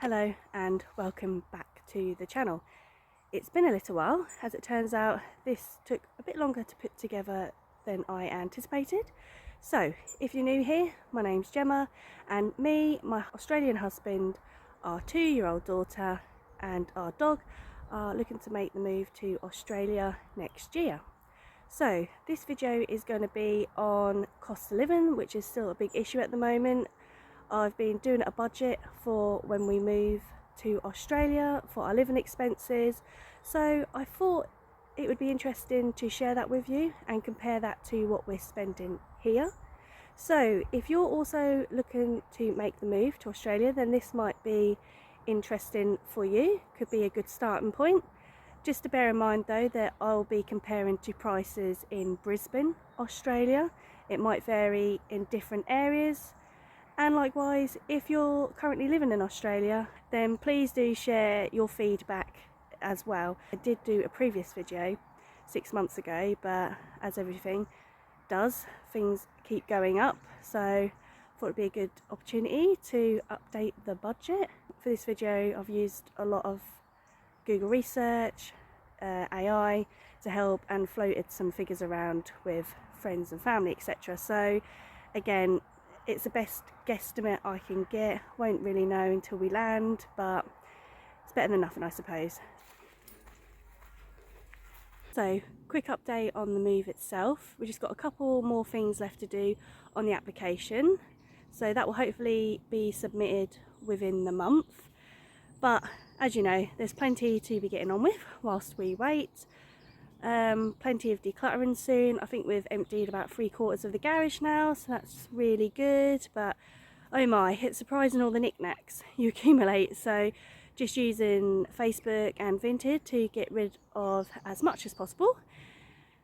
Hello and welcome back to the channel. It's been a little while. As it turns out, this took a bit longer to put together than I anticipated. So if you're new here, my name's Gemma, and me, my Australian husband, our 2-year-old daughter and our dog are looking to make the move to Australia next year. So this video is going to be on cost of living, which is still a big issue at the moment. I've been doing a budget for when we move to Australia for our living expenses, so I thought it would be interesting to share that with you and compare that to what we're spending here. So if you're also looking to make the move to Australia, then this might be interesting for you, could be a good starting point. Just to bear in mind though that I'll be comparing to prices in Brisbane, Australia. It might vary in different areas. And likewise, if you're currently living in Australia, then please do share your feedback as well. I did do a previous video 6 months ago, but as everything does, things keep going up. So I thought it'd be a good opportunity to update the budget. For this video, I've used a lot of Google research, AI to help, and floated some figures around with friends and family, etc. So again, it's the best guesstimate I can get. Won't really know until we land, but it's better than nothing, I suppose. So, quick update on the move itself. We've just got a couple more things left to do on the application. So that will hopefully be submitted within the month. But as you know, there's plenty to be getting on with whilst we wait. Plenty of decluttering soon. I think we've emptied about 3/4 of the garage now, so that's really good. But oh my, it's surprising all the knickknacks you accumulate. So just using Facebook and Vinted to get rid of as much as possible.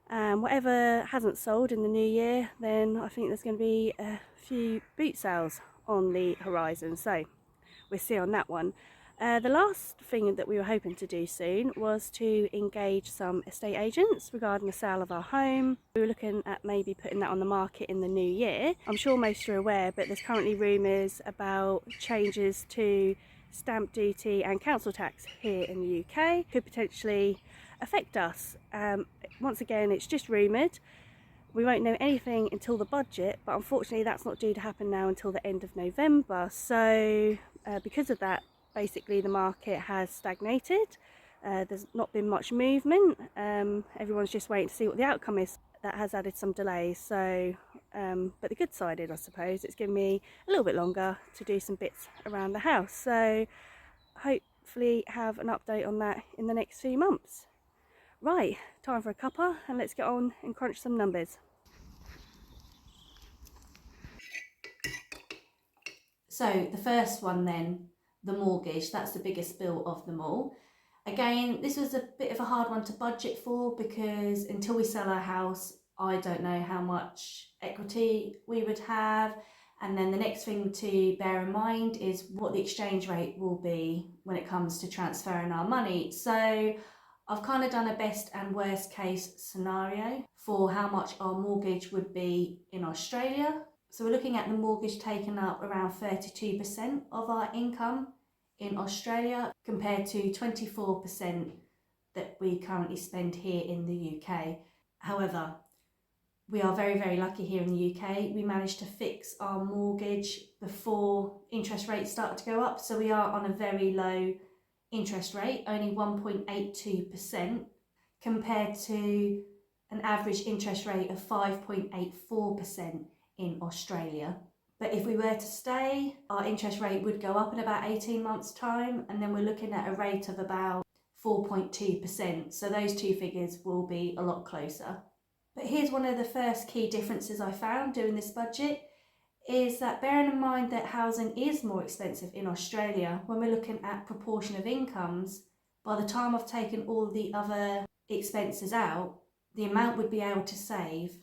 Whatever hasn't sold in the new year, then I think there's going to be a few boot sales on the horizon, so we'll see on that one. The last thing that we were hoping to do soon was to engage some estate agents regarding the sale of our home. We were looking at maybe putting that on the market in the new year. I'm sure most are aware, but there's currently rumours about changes to stamp duty and council tax here in the UK. Could potentially affect us. Once again, it's just rumoured. We won't know anything until the budget, but unfortunately that's not due to happen now until the end of November. So because of that, basically the market has stagnated. There's not been much movement. Everyone's just waiting to see what the outcome is. That has added some delays. So but the good side is, I suppose, it's given me a little bit longer to do some bits around the house, so hopefully have an update on that in the next few months. Right, time for a cuppa, and let's get on and crunch some numbers. So the first one then, the mortgage, that's the biggest bill of them all. Again, this was a bit of a hard one to budget for because until we sell our house, I don't know how much equity we would have. And then the next thing to bear in mind is what the exchange rate will be when it comes to transferring our money. So I've kind of done a best and worst case scenario for how much our mortgage would be in Australia. So we're looking at the mortgage taking up around 32% of our income in Australia compared to 24% that we currently spend here in the UK. However, we are very, very lucky here in the UK. We managed to fix our mortgage before interest rates started to go up. So we are on a very low interest rate, only 1.82% compared to an average interest rate of 5.84% in Australia. But if we were to stay, our interest rate would go up in about 18 months' time, and then we're looking at a rate of about 4.2%. So those two figures will be a lot closer. But here's one of the first key differences I found doing this budget, is that bearing in mind that housing is more expensive in Australia, when we're looking at proportion of incomes, by the time I've taken all the other expenses out, the amount we'd be able to save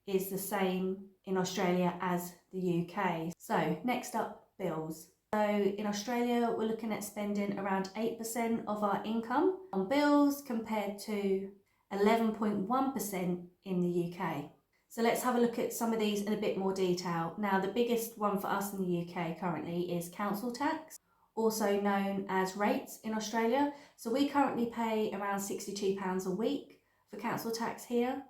is the same in Australia as the UK. So next up, bills. So in Australia, we're looking at spending around 8% of our income on bills compared to 11.1% in the UK. So let's have a look at some of these in a bit more detail. Now, the biggest one for us in the UK currently is council tax. also known as rates in Australia. So we currently pay around £62 a week for council tax here,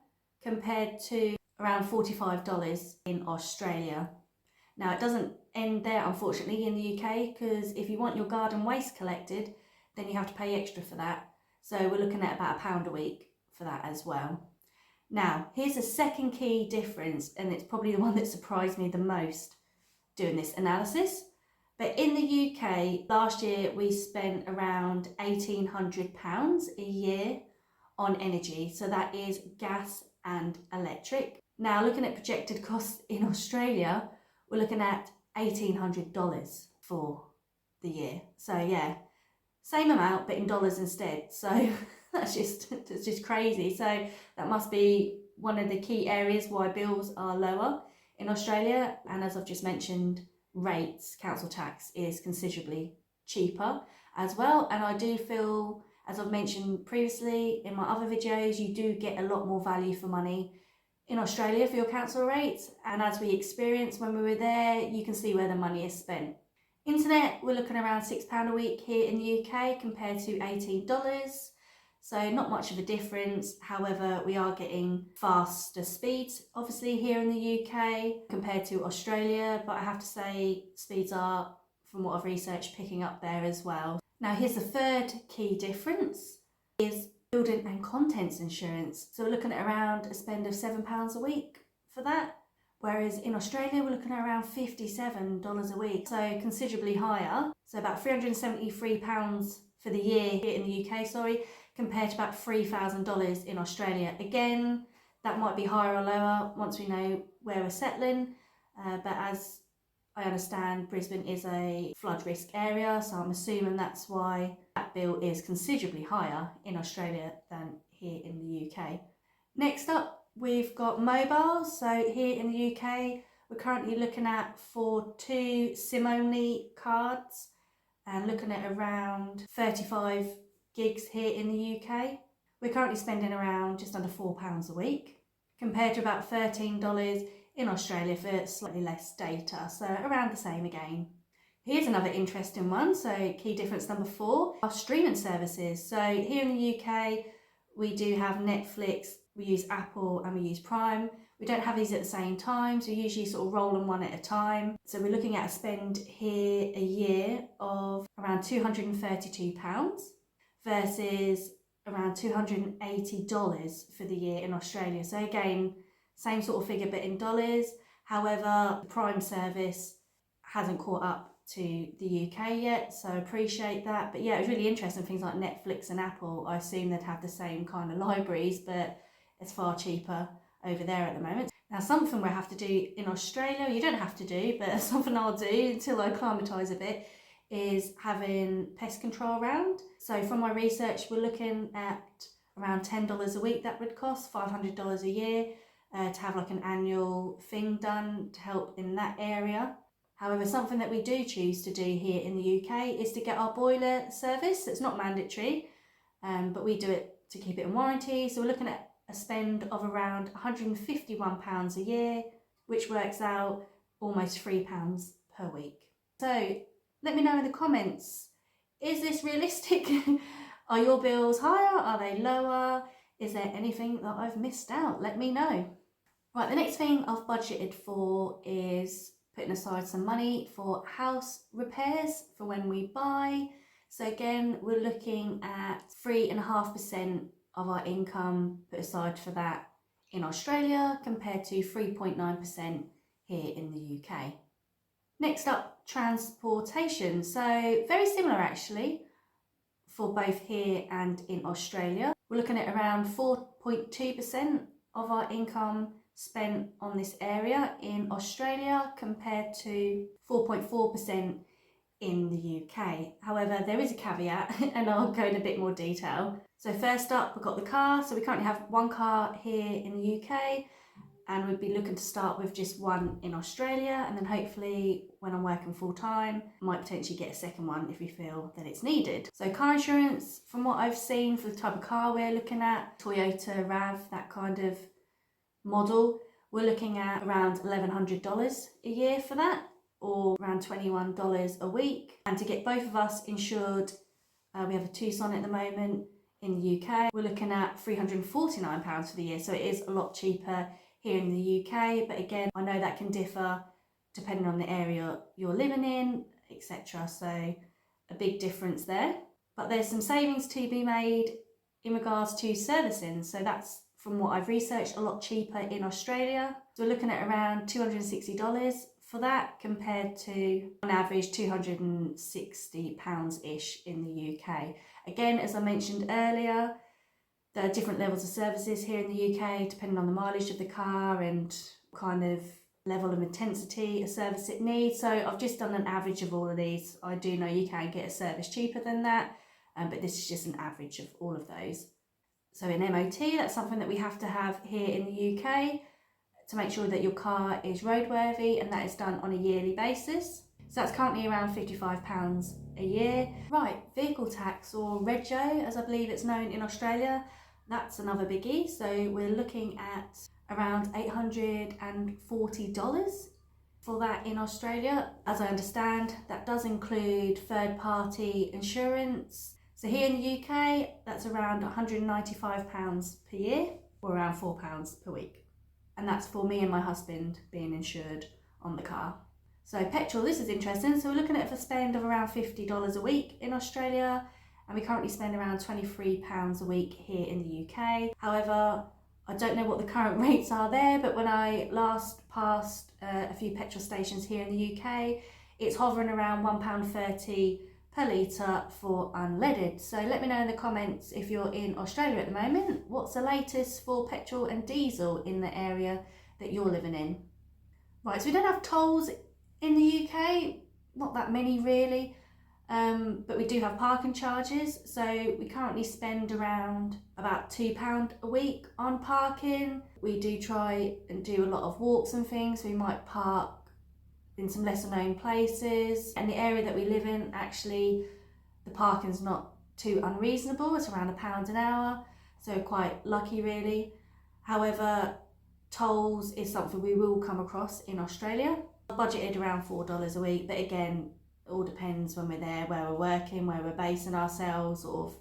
compared to around $45 in Australia. Now it doesn't end there, unfortunately, in the UK, because if you want your garden waste collected, then you have to pay extra for that. So we're looking at about £1 a week for that as well. Now, here's a second key difference, and it's probably the one that surprised me the most doing this analysis. But in the UK, last year we spent around £1,800 a year on energy. So that is gas and electric. Now, looking at projected costs in Australia, we're looking at $1,800 for the year. So yeah, same amount, but in dollars instead. So that's just crazy. So that must be one of the key areas why bills are lower in Australia. And as I've just mentioned, rates, council tax is considerably cheaper as well. And I do feel, as I've mentioned previously in my other videos, you do get a lot more value for money in Australia for your council rates. And as we experienced when we were there, you can see where the money is spent. Internet, we're looking around £6 a week here in the UK compared to $18. So not much of a difference. However, we are getting faster speeds, obviously, here in the UK compared to Australia. But I have to say, speeds are, from what I've researched, picking up there as well. Now, here's the third key difference, is building and contents insurance. So we're looking at around a spend of £7 a week for that. Whereas in Australia, we're looking at around $57 a week. So considerably higher. So about £373 for the year here in the UK, compared to about $3,000 in Australia. Again, that might be higher or lower once we know where we're settling. But as I understand, Brisbane is a flood risk area, so I'm assuming that's why that bill is considerably higher in Australia than here in the UK. Next up, we've got mobiles. So here in the UK, we're currently looking at for 2 SIM-only cards and looking at around 35 gigs here in the UK. We're currently spending around just under £4 a week, compared to about $13 in Australia for slightly less data, so around the same again. Here's another interesting one. So key difference number 4, our streaming services. So here in the UK, we do have Netflix, we use Apple and we use Prime. We don't have these at the same time, so we usually sort of roll them one at a time. So we're looking at a spend here a year of around £232 versus around $280 for the year in Australia. So again, same sort of figure but in dollars. However, the Prime service hasn't caught up to the UK yet, so I appreciate that. But yeah, it was really interesting, things like Netflix and Apple. I assume they'd have the same kind of libraries, but it's far cheaper over there at the moment. Now, something we'll have to do in Australia, you don't have to do, but something I'll do until I acclimatise a bit, is having pest control around. So from my research, we're looking at around $10 a week that would cost, $500 a year to have like an annual thing done to help in that area. However, something that we do choose to do here in the UK is to get our boiler service. It's not mandatory, but we do it to keep it in warranty. So we're looking at a spend of around £151 a year, which works out almost £3 per week. So let me know in the comments, is this realistic? Are your bills higher? Are they lower? Is there anything that I've missed out? Let me know. Right, the next thing I've budgeted for is putting aside some money for house repairs for when we buy. So again, we're looking at 3.5% of our income put aside for that in Australia compared to 3.9% here in the UK. Next up, transportation. So very similar actually for both here and in Australia. We're looking at around 4.2% of our income spent on this area in Australia compared to 4.4% in the UK. However, there is a caveat and I'll go in a bit more detail. So first up, we've got the car. So we currently have one car here in the UK and we'd be looking to start with just one in Australia, and then hopefully when I'm working full time, might potentially get a second one if we feel that it's needed. So car insurance, from what I've seen for the type of car we're looking at, Toyota RAV, that kind of model, we're looking at around $1,100 a year for that. or around $21 a week. And to get both of us insured, we have a Tucson at the moment in the UK. We're looking at £349 for the year, so it is a lot cheaper here in the UK. But again, I know that can differ depending on the area you're living in, etc. So a big difference there. But there's some savings to be made in regards to servicing. So that's, from what I've researched, a lot cheaper in Australia. So we're looking at around $260 for that, compared to on average £260-ish in the UK. Again, as I mentioned earlier, there are different levels of services here in the UK depending on the mileage of the car and kind of level of intensity a service it needs. So I've just done an average of all of these. I do know you can get a service cheaper than that, but this is just an average of all of those. So in MOT, that's something that we have to have here in the UK to make sure that your car is roadworthy, and that is done on a yearly basis. So that's currently around £55 a year. Right, vehicle tax, or rego as I believe it's known in Australia, that's another biggie. So we're looking at around $840 for that in Australia. As I understand, that does include third-party insurance. So here in the UK, that's around £195 per year, or around £4 per week. And that's for me and my husband being insured on the car. So petrol, this is interesting. So we're looking at a spend of around $50 a week in Australia, and we currently spend around £23 a week here in the UK. However, I don't know what the current rates are there, but when I last passed a few petrol stations here in the UK, it's hovering around £1.30 per litre for unleaded. So let me know in the comments if you're in Australia at the moment. What's the latest for petrol and diesel in the area that you're living in? Right, so we don't have tolls in the UK, not that many really, but we do have parking charges. So we currently spend around about £2 a week on parking. We do try and do a lot of walks and things. We might park in some lesser known places. And the area that we live in, actually, the parking's not too unreasonable. It's around £1 an hour, so quite lucky really. However, tolls is something we will come across in Australia. Budgeted around $4 a week, but again, it all depends when we're there, where we're working, where we're basing ourselves, or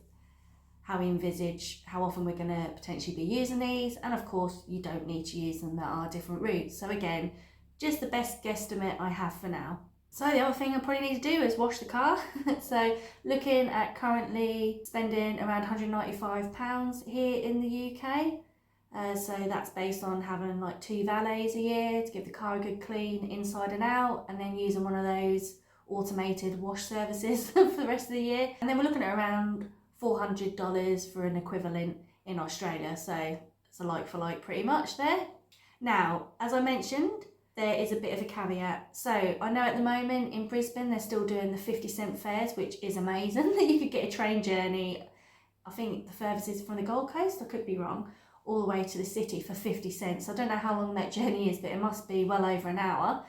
how we envisage how often we're going to potentially be using these. And of course, you don't need to use them, there are different routes. So again, just the best guesstimate I have for now. So the other thing I probably need to do is wash the car. So looking at currently spending around £195 here in the UK. So that's based on having like 2 valets a year to give the car a good clean inside and out, and then using one of those automated wash services for the rest of the year. And then we're looking at around $400 for an equivalent in Australia. So it's a like for like pretty much there. Now, as I mentioned, there is a bit of a caveat. So I know at the moment in Brisbane, they're still doing the 50-cent fares, which is amazing. You could get a train journey, I think the furthest is from the Gold Coast, I could be wrong, all the way to the city for 50 cents. I don't know how long that journey is, but it must be well over an hour.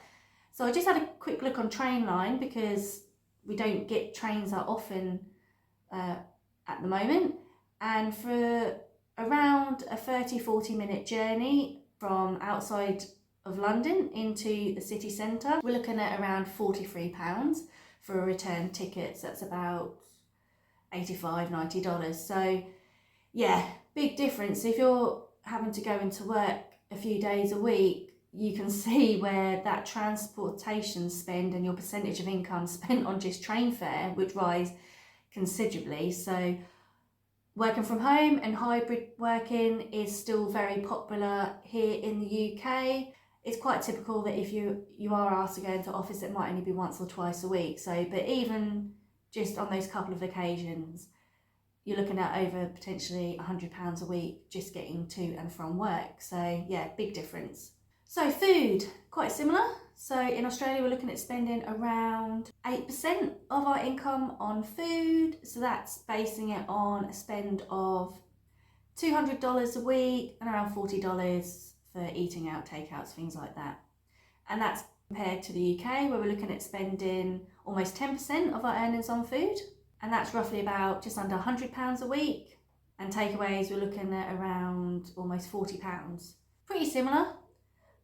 So I just had a quick look on Trainline, because we don't get trains that often at the moment. And for around a 30-40 minute journey from outside of London into the city centre, we're looking at around £43 for a return ticket. So that's about $85-90. So yeah, big difference. If you're having to go into work a few days a week, you can see where that transportation spend and your percentage of income spent on just train fare would rise considerably. So working from home and hybrid working is still very popular here in the UK. It's quite typical that if you are asked to go into office, it might only be once or twice a week. So, but even just on those couple of occasions, you're looking at over potentially £100 a week just getting to and from work. So yeah, big difference. So food, quite similar. So in Australia, we're looking at spending around 8% of our income on food. So that's basing it on a spend of $200 a week and around $40 for eating out, takeouts, things like that. And that's compared to the UK, where we're looking at spending almost 10% of our earnings on food. And that's roughly about just under £100 a week. And takeaways, we're looking at around almost £40. Pretty similar.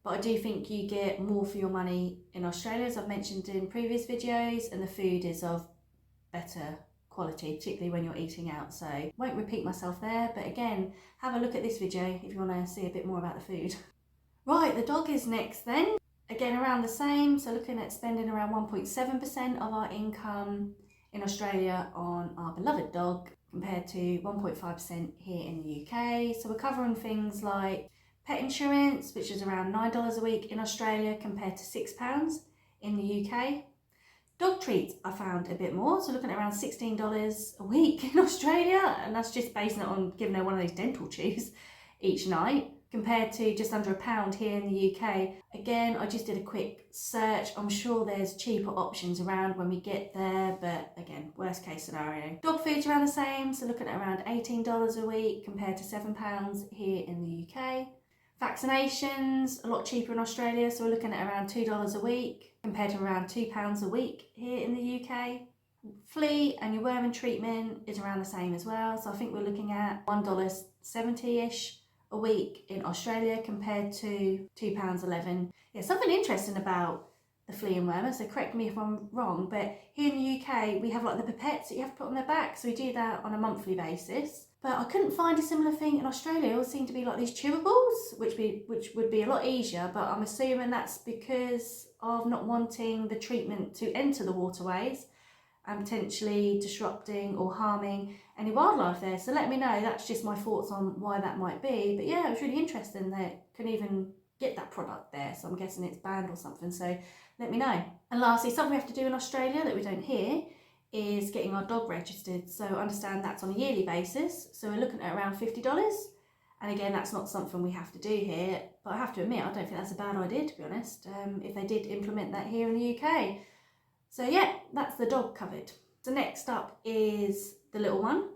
but I do think you get more for your money in Australia, as I've mentioned in previous videos, and the food is of better quality, particularly when you're eating out. So won't repeat myself there, but again, have a look at this video if you want to see a bit more about the food. Right, the dog is next then. Again, around the same, so looking at spending around 1.7% of our income in Australia on our beloved dog compared to 1.5% here in the UK. So we're covering things like pet insurance, which is around $9 a week in Australia compared to £6 in the UK. Dog treats I found a bit more, so looking at around $16 a week in Australia, and that's just basing it on giving her one of those dental chews each night, compared to just under £1 here in the UK. Again, I just did a quick search. I'm sure there's cheaper options around when we get there, but again, worst case scenario. Dog food's around the same, so looking at around $18 a week compared to £7 here in the UK. Vaccinations, a lot cheaper in Australia, so we're looking at around $2 a week compared to around £2 a week here in the UK. Flea and your worming treatment is around the same as well, so I think we're looking at $1.70-ish a week in Australia compared to £2.11. Yeah, something interesting about the flea and wormer, so correct me if I'm wrong, but here in the UK we have like the pipettes that you have to put on their back, so we do that on a monthly basis. But I couldn't find a similar thing in Australia. It all seemed to be like these chewables, which would be a lot easier, but I'm assuming that's because of not wanting the treatment to enter the waterways and potentially disrupting or harming any wildlife there. So let me know, that's just my thoughts on why that might be. But yeah, it was really interesting that it couldn't even get that product there, so I'm guessing it's banned or something, so let me know. And lastly, something we have to do in Australia that we don't here is getting our dog registered. So I understand that's on a yearly basis, so we're looking at around $50. And again, that's not something we have to do here, but I have to admit, I don't think that's a bad idea, to be honest, if they did implement that here in the UK. So yeah, that's the dog covered. So next up is the little one.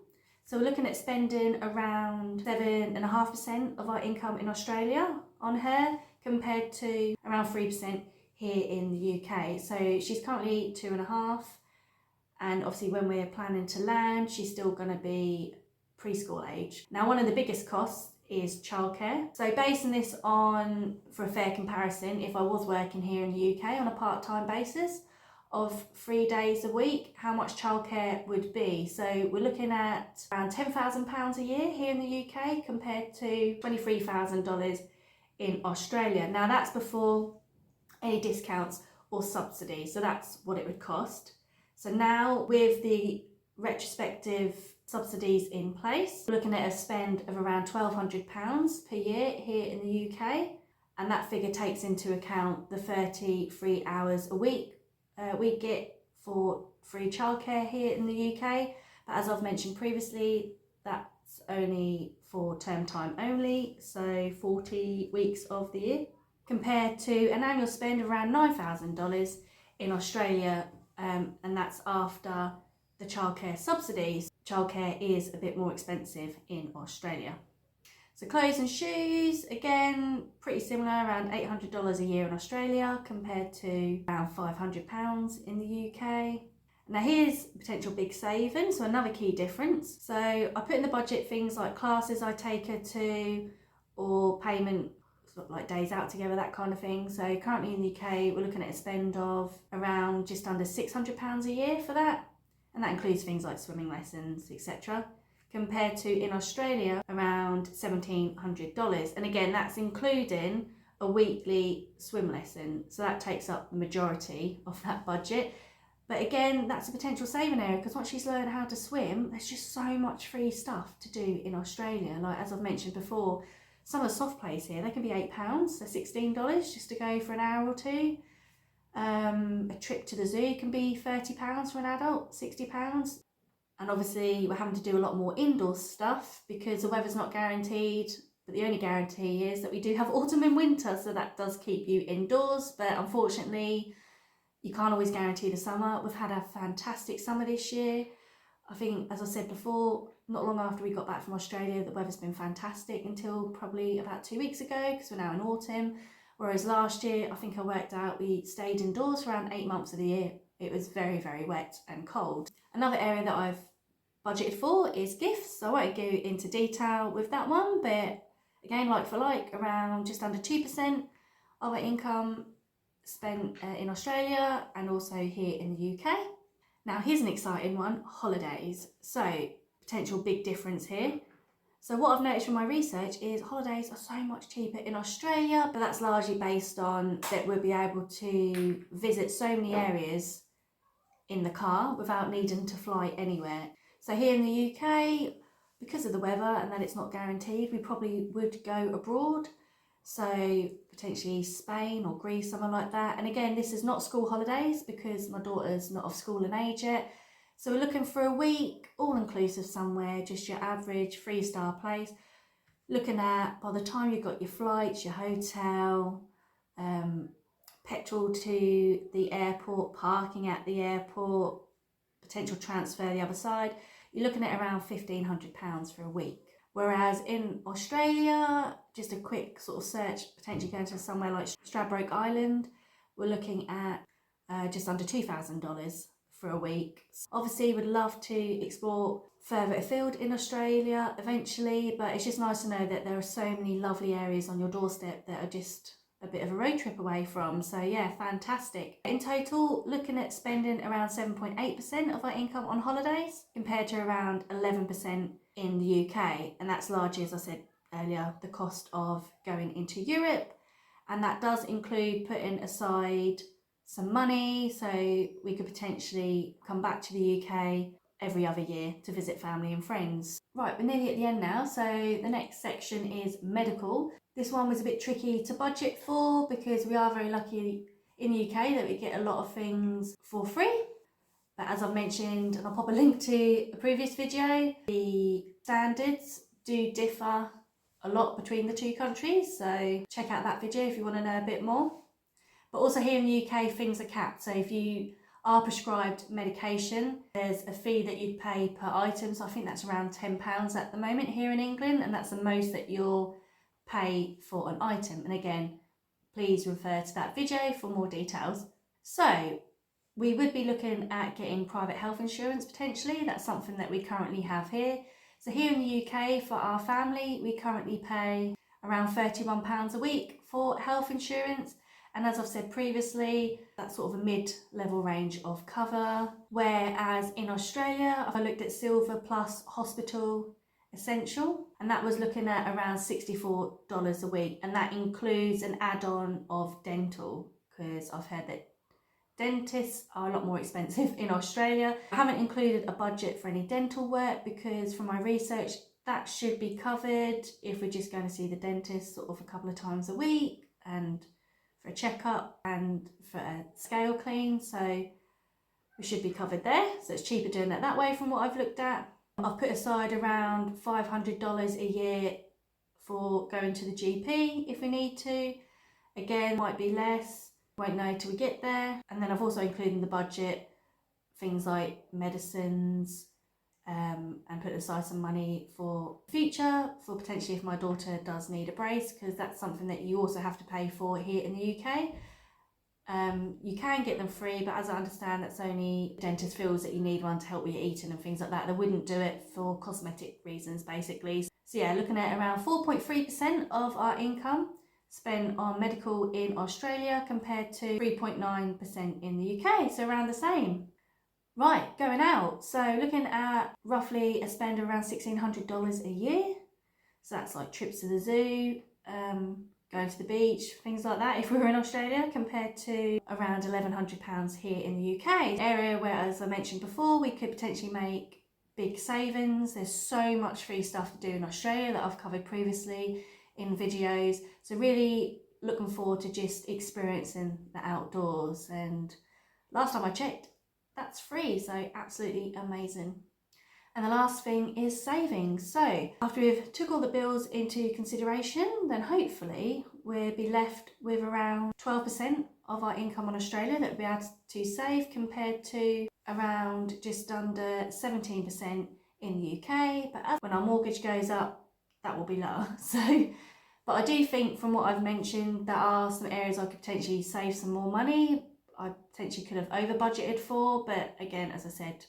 So we're looking at spending around 7.5% of our income in Australia on her compared to around 3% here in the UK. So she's currently 2.5, and obviously when we're planning to land, she's still going to be preschool age. Now, one of the biggest costs is childcare. So basing this on, for a fair comparison, if I was working here in the UK on a part-time basis of 3 days a week, how much childcare would be. So we're looking at around £10,000 a year here in the UK compared to $23,000 in Australia. Now that's before any discounts or subsidies, so that's what it would cost. So now with the retrospective subsidies in place, we're looking at a spend of around £1,200 per year here in the UK, and that figure takes into account the 33 hours a week we get for free childcare here in the UK. But as I've mentioned previously, that's only for term time only, so 40 weeks of the year, compared to an annual spend of around $9,000 in Australia, and that's after the childcare subsidies. Childcare is a bit more expensive in Australia. So clothes and shoes, again, pretty similar, around $800 a year in Australia compared to around £500 in the UK. Now here's potential big saving, so another key difference. So I put in the budget things like classes I take her to, or payment, sort of like days out together, that kind of thing. So currently in the UK, we're looking at a spend of around just under £600 a year for that. And that includes things like swimming lessons, etc. Compared to in Australia, around $1,700. And again, that's including a weekly swim lesson. So that takes up the majority of that budget. But again, that's a potential saving area, because once she's learned how to swim, there's just so much free stuff to do in Australia. Like, as I've mentioned before, some of the soft plays here, they can be £8, so $16 just to go for an hour or two. A trip to the zoo can be £30 for an adult, £60. And obviously we're having to do a lot more indoor stuff because the weather's not guaranteed, but the only guarantee is that we do have autumn and winter, so that does keep you indoors. But unfortunately, you can't always guarantee the summer. We've had a fantastic summer this year. I think, as I said before, not long after we got back from Australia, the weather's been fantastic until probably about 2 weeks ago, because we're now in autumn. Whereas last year, I think I worked out, we stayed indoors for around 8 months of the year. It was very, very wet and cold. Another area that I've budgeted for is gifts. So I won't go into detail with that one, but again, like for like, around just under 2% of our income spent in Australia and also here in the UK. Now here's an exciting one, holidays. So potential big difference here. So what I've noticed from my research is holidays are so much cheaper in Australia, but that's largely based on that we'll be able to visit so many areas in the car without needing to fly anywhere. So here in the UK, because of the weather and that it's not guaranteed, we probably would go abroad. So potentially Spain or Greece, something like that. And again, this is not school holidays because my daughter's not of school and age yet. So we're looking for a week, all-inclusive somewhere, just your average 3-star place. Looking at, by the time you've got your flights, your hotel, petrol to the airport, parking at the airport, potential transfer the other side, you're looking at around £1,500 for a week. Whereas in Australia, just a quick sort of search, potentially going to somewhere like Stradbroke Island, we're looking at just under $2,000 for a week. Obviously, would love to explore further afield in Australia eventually, but it's just nice to know that there are so many lovely areas on your doorstep that are just a bit of a road trip away from. So yeah, fantastic. In total, looking at spending around 7.8% of our income on holidays compared to around 11% in the UK. And that's largely, as I said earlier, the cost of going into Europe. And that does include putting aside some money so we could potentially come back to the UK every other year to visit family and friends. Right, we're nearly at the end now, so the next section is medical. This one was a bit tricky to budget for because we are very lucky in the UK that we get a lot of things for free. But as I've mentioned, and I'll pop a link to a previous video, the standards do differ a lot between the two countries, so check out that video if you want to know a bit more. But also here in the UK, things are capped. So if you are prescribed medication, there's a fee that you'd pay per item. So I think that's around £10 at the moment here in England, and that's the most that you'll pay for an item. And again, please refer to that video for more details. So we would be looking at getting private health insurance potentially. That's something that we currently have here. So here in the UK, for our family, we currently pay around £31 a week for health insurance. And as I've said previously, that's sort of a mid-level range of cover. Whereas in Australia, I looked at Silver Plus Hospital Essential, and that was looking at around $64 a week. And that includes an add-on of dental, because I've heard that dentists are a lot more expensive in Australia. I haven't included a budget for any dental work because from my research, that should be covered if we're just going to see the dentist sort of a couple of times a week and for a checkup and for a scale clean, so we should be covered there. So it's cheaper doing it that way from what I've looked at. I've put aside around $500 a year for going to the GP if we need to. Again, might be less, won't know till we get there. And then I've also included in the budget things like medicines, and put aside some money for future, for potentially if my daughter does need a brace, because that's something that you also have to pay for here in the UK. You can get them free, but as I understand, that's only dentist feels that you need one to help with your eating and things like that. They wouldn't do it for cosmetic reasons, basically. So yeah, looking at around 4.3% of our income spent on medical in Australia compared to 3.9% in the UK, so around the same. Right, going out. So looking at roughly a spend of around $1,600 a year. So that's like trips to the zoo, going to the beach, things like that if we were in Australia, compared to around £1,100 here in the UK. Area where, as I mentioned before, we could potentially make big savings. There's so much free stuff to do in Australia that I've covered previously in videos. So really looking forward to just experiencing the outdoors. And last time I checked, that's free, so absolutely amazing. And the last thing is savings. So after we've took all the bills into consideration, then hopefully we'll be left with around 12% of our income on Australia that we'll be able to save, compared to around just under 17% in the UK. But when our mortgage goes up, that will be lower. So, but I do think from what I've mentioned, there are some areas I could potentially save some more money. I potentially could have over budgeted for, but again, as I said,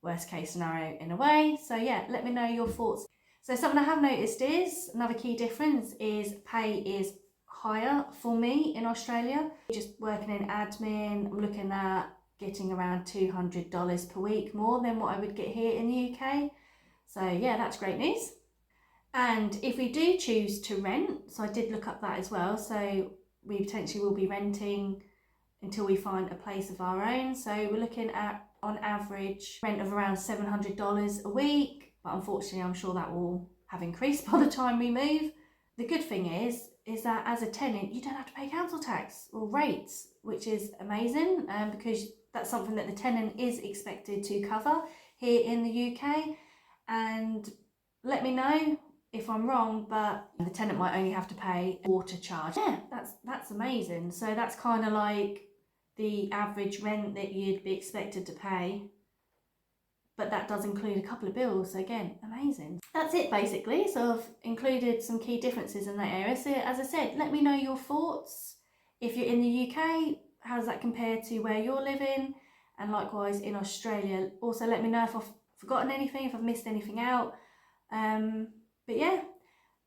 worst case scenario in a way. So yeah, let me know your thoughts. So something I have noticed is another key difference is pay is higher for me in Australia. Just working in admin, I'm looking at getting around $200 per week more than what I would get here in the UK. So yeah, that's great news. And if we do choose to rent, so I did look up that as well, so we potentially will be renting until we find a place of our own. So we're looking at, on average, rent of around $700 a week, but unfortunately I'm sure that will have increased by the time we move. The good thing is that as a tenant you don't have to pay council tax or rates, which is amazing, because that's something that the tenant is expected to cover here in the UK. And let me know if I'm wrong, but the tenant might only have to pay a water charge. Yeah, that's amazing. So that's kind of like the average rent that you'd be expected to pay, but that does include a couple of bills. So again, amazing. That's it basically. So I've included some key differences in that area. So as I said, let me know your thoughts. If you're in the UK, how does that compare to where you're living? And likewise in Australia. Also let me know if I've forgotten anything, if I've missed anything out. But yeah,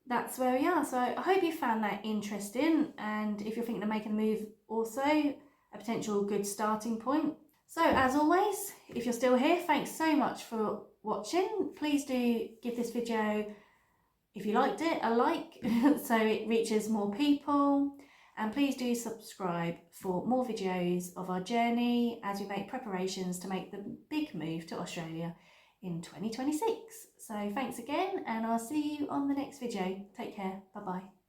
that's where we are. So I hope you found that interesting, and if you're thinking of making a move, also a potential good starting point. So as always, if you're still here, thanks so much for watching. Please do give this video, if you liked it, a like so it reaches more people, and please do subscribe for more videos of our journey as we make preparations to make the big move to Australia in 2026. So thanks again, and I'll see you on the next video. Take care. Bye bye.